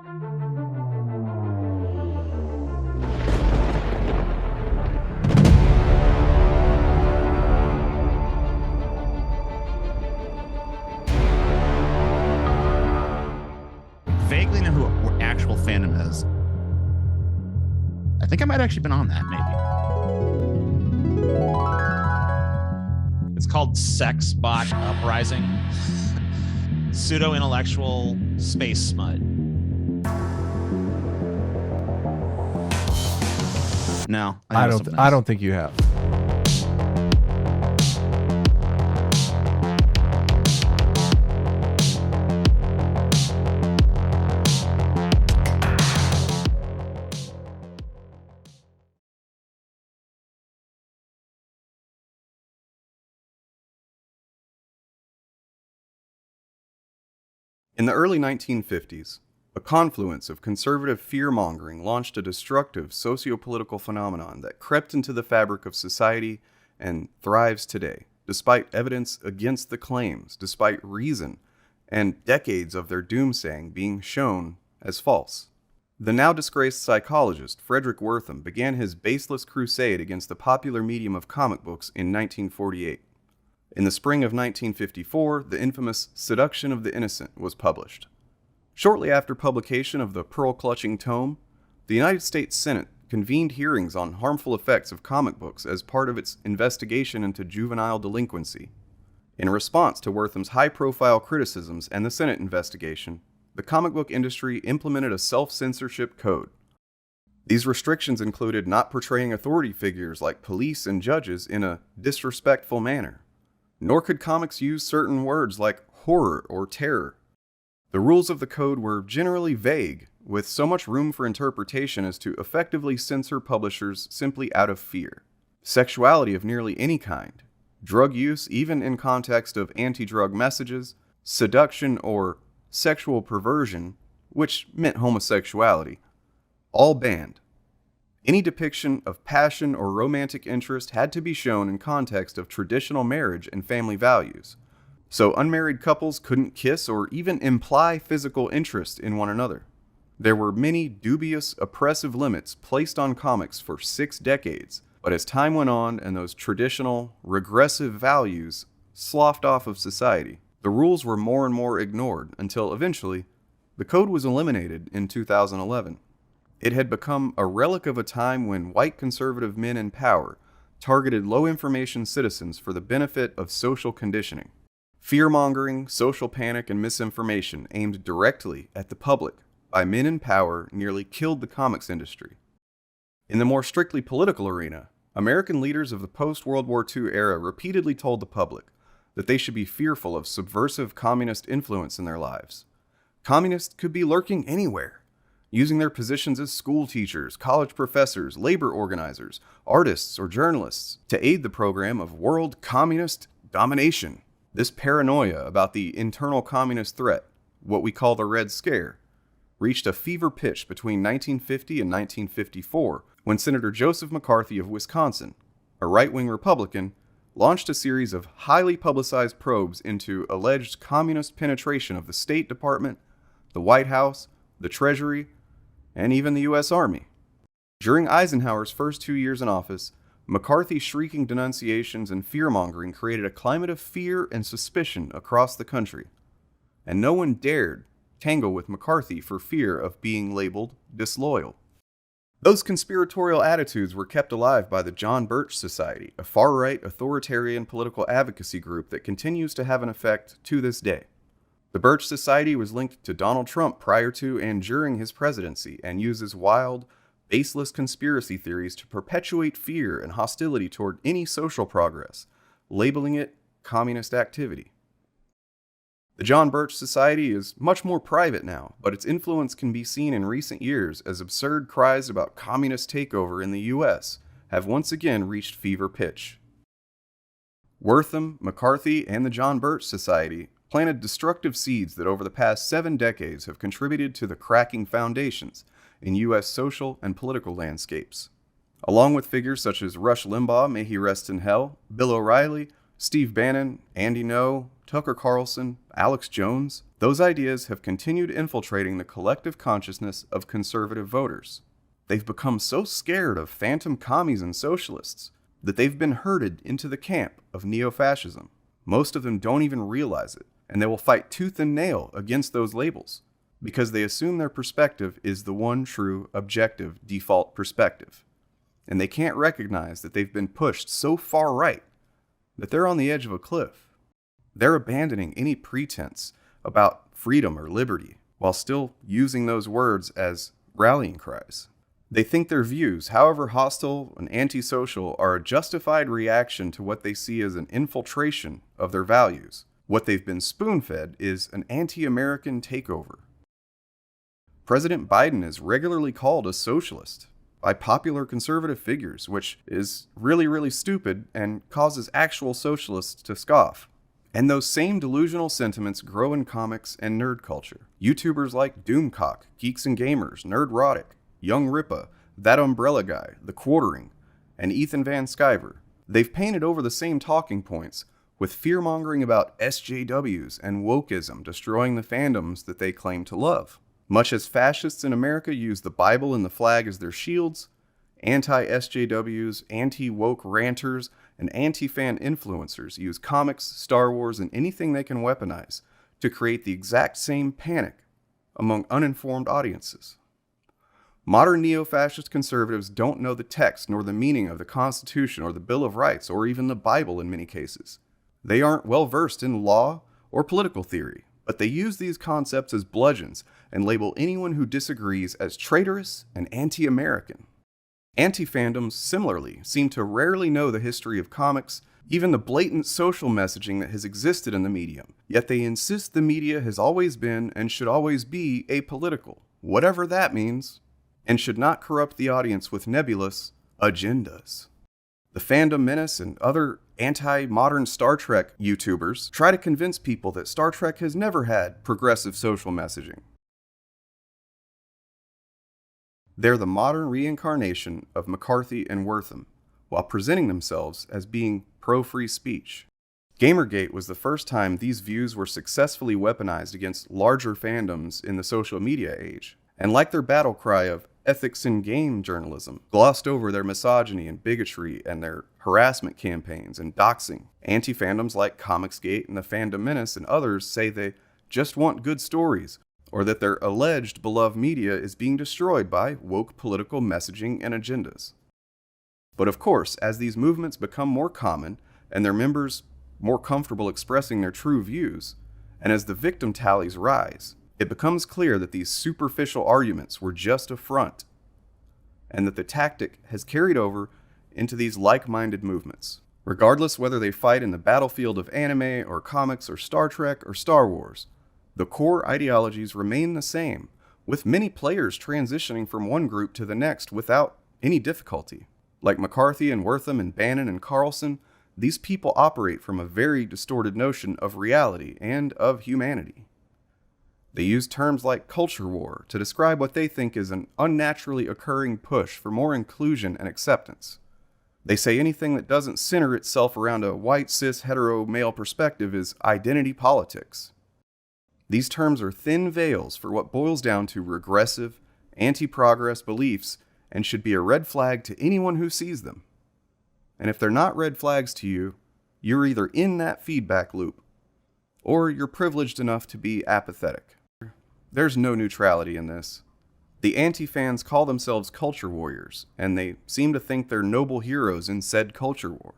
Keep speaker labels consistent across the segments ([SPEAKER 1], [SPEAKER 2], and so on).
[SPEAKER 1] Vaguely know who actual fandom is. I think I might have actually been on that, maybe. It's called Sex Bot Uprising. Pseudo-intellectual space smut. No,
[SPEAKER 2] I don't think you have.
[SPEAKER 3] In the early 1950s, a confluence of conservative fear-mongering launched a destructive socio-political phenomenon that crept into the fabric of society and thrives today, despite evidence against the claims, despite reason, and decades of their doomsaying being shown as false. The now disgraced psychologist Frederick Wortham began his baseless crusade against the popular medium of comic books in 1948. In the spring of 1954, the infamous Seduction of the Innocent was published. Shortly after publication of the pearl-clutching tome, the United States Senate convened hearings on harmful effects of comic books as part of its investigation into juvenile delinquency. In response to Wortham's high-profile criticisms and the Senate investigation, the comic book industry implemented a self-censorship code. These restrictions included not portraying authority figures like police and judges in a disrespectful manner. Nor could comics use certain words like horror or terror. The rules of the code were generally vague, with so much room for interpretation as to effectively censor publishers simply out of fear. Sexuality of nearly any kind, drug use even in context of anti-drug messages, seduction or sexual perversion, which meant homosexuality, all banned. Any depiction of passion or romantic interest had to be shown in context of traditional marriage and family values, so unmarried couples couldn't kiss or even imply physical interest in one another. There were many dubious, oppressive limits placed on comics for 6 decades, but as time went on and those traditional, regressive values sloughed off of society, the rules were more and more ignored until eventually, the code was eliminated in 2011. It had become a relic of a time when white conservative men in power targeted low-information citizens for the benefit of social conditioning. Fear-mongering, social panic, and misinformation aimed directly at the public by men in power nearly killed the comics industry. In the more strictly political arena, American leaders of the post-World War II era repeatedly told the public that they should be fearful of subversive communist influence in their lives. Communists could be lurking anywhere, using their positions as school teachers, college professors, labor organizers, artists, or journalists to aid the program of world communist domination. This paranoia about the internal communist threat, what we call the Red Scare, reached a fever pitch between 1950 and 1954 when Senator Joseph McCarthy of Wisconsin, a right-wing Republican, launched a series of highly publicized probes into alleged communist penetration of the State Department, the White House, the Treasury, and even the U.S. Army. During Eisenhower's first 2 years in office, McCarthy's shrieking denunciations and fear-mongering created a climate of fear and suspicion across the country, and no one dared tangle with McCarthy for fear of being labeled disloyal. Those conspiratorial attitudes were kept alive by the John Birch Society, a far-right authoritarian political advocacy group that continues to have an effect to this day. The Birch Society was linked to Donald Trump prior to and during his presidency and uses wild, baseless conspiracy theories to perpetuate fear and hostility toward any social progress, labeling it communist activity. The John Birch Society is much more private now, but its influence can be seen in recent years as absurd cries about communist takeover in the U.S. have once again reached fever pitch. Wortham, McCarthy, and the John Birch Society planted destructive seeds that over the past 7 decades have contributed to the cracking foundations in U.S. social and political landscapes. Along with figures such as Rush Limbaugh, may he rest in hell, Bill O'Reilly, Steve Bannon, Andy Ngo, Tucker Carlson, Alex Jones, those ideas have continued infiltrating the collective consciousness of conservative voters. They've become so scared of phantom commies and socialists that they've been herded into the camp of neo-fascism. Most of them don't even realize it, and they will fight tooth and nail against those labels because they assume their perspective is the one true, objective, default perspective. And they can't recognize that they've been pushed so far right that they're on the edge of a cliff. They're abandoning any pretense about freedom or liberty while still using those words as rallying cries. They think their views, however hostile and antisocial, are a justified reaction to what they see as an infiltration of their values. What they've been spoon-fed is an anti-American takeover. President Biden is regularly called a socialist by popular conservative figures, which is really, really stupid and causes actual socialists to scoff. And those same delusional sentiments grow in comics and nerd culture. YouTubers like Doomcock, Geeks and Gamers, Nerdrotic, Young Ripa, That Umbrella Guy, The Quartering, and Ethan Van Sciver. They've painted over the same talking points with fear-mongering about SJWs and wokeism destroying the fandoms that they claim to love. Much as fascists in America use the Bible and the flag as their shields, anti-SJWs, anti-woke ranters, and anti-fan influencers use comics, Star Wars, and anything they can weaponize to create the exact same panic among uninformed audiences. Modern neo-fascist conservatives don't know the text nor the meaning of the Constitution or the Bill of Rights or even the Bible in many cases. They aren't well versed in law or political theory, but they use these concepts as bludgeons and label anyone who disagrees as traitorous and anti-American. Anti-fandoms, similarly, seem to rarely know the history of comics, even the blatant social messaging that has existed in the medium, yet they insist the media has always been and should always be apolitical, whatever that means, and should not corrupt the audience with nebulous agendas. The Fandom Menace and other anti-modern Star Trek YouTubers try to convince people that Star Trek has never had progressive social messaging. They're the modern reincarnation of McCarthy and Wortham, while presenting themselves as being pro-free speech. Gamergate was the first time these views were successfully weaponized against larger fandoms in the social media age, and like their battle cry of ethics in game journalism, glossed over their misogyny and bigotry and their harassment campaigns and doxing. Anti-fandoms like Comicsgate and the Fandom Menace and others say they just want good stories, or that their alleged beloved media is being destroyed by woke political messaging and agendas. But of course, as these movements become more common and their members more comfortable expressing their true views, and as the victim tallies rise, it becomes clear that these superficial arguments were just a front, and that the tactic has carried over into these like-minded movements. Regardless whether they fight in the battlefield of anime or comics or Star Trek or Star Wars, the core ideologies remain the same, with many players transitioning from one group to the next without any difficulty. Like McCarthy and Wortham and Bannon and Carlson, these people operate from a very distorted notion of reality and of humanity. They use terms like culture war to describe what they think is an unnaturally occurring push for more inclusion and acceptance. They say anything that doesn't center itself around a white, cis, hetero male perspective is identity politics. These terms are thin veils for what boils down to regressive, anti-progress beliefs and should be a red flag to anyone who sees them. And if they're not red flags to you, you're either in that feedback loop or you're privileged enough to be apathetic. There's no neutrality in this. The anti-fans call themselves culture warriors, and they seem to think they're noble heroes in said culture war.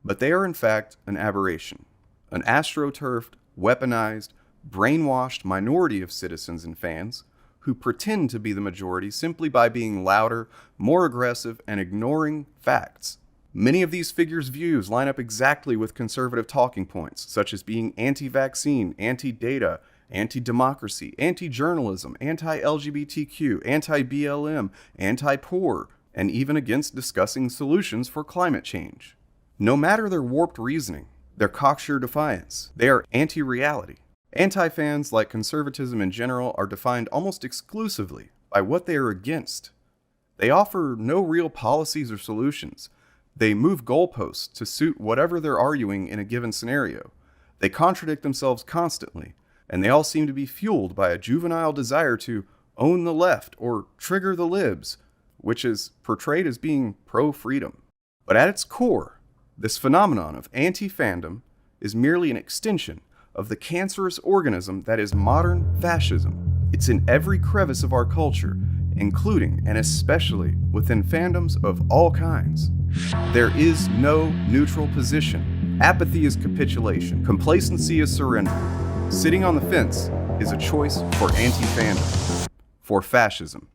[SPEAKER 3] But they are in fact an aberration, an astroturfed, weaponized, brainwashed minority of citizens and fans who pretend to be the majority simply by being louder, more aggressive, and ignoring facts. Many of these figures' views line up exactly with conservative talking points, such as being anti-vaccine, anti-data, anti-democracy, anti-journalism, anti-LGBTQ, anti-BLM, anti-poor, and even against discussing solutions for climate change. No matter their warped reasoning, their cocksure defiance, they are anti-reality. Anti-fans, like conservatism in general, are defined almost exclusively by what they are against. They offer no real policies or solutions. They move goalposts to suit whatever they're arguing in a given scenario. They contradict themselves constantly, and they all seem to be fueled by a juvenile desire to own the left or trigger the libs, which is portrayed as being pro-freedom. But at its core, this phenomenon of anti-fandom is merely an extension of the cancerous organism that is modern fascism. It's in every crevice of our culture, including and especially within fandoms of all kinds. There is no neutral position. Apathy is capitulation. Complacency is surrender. Sitting on the fence is a choice for anti-fandom, for fascism.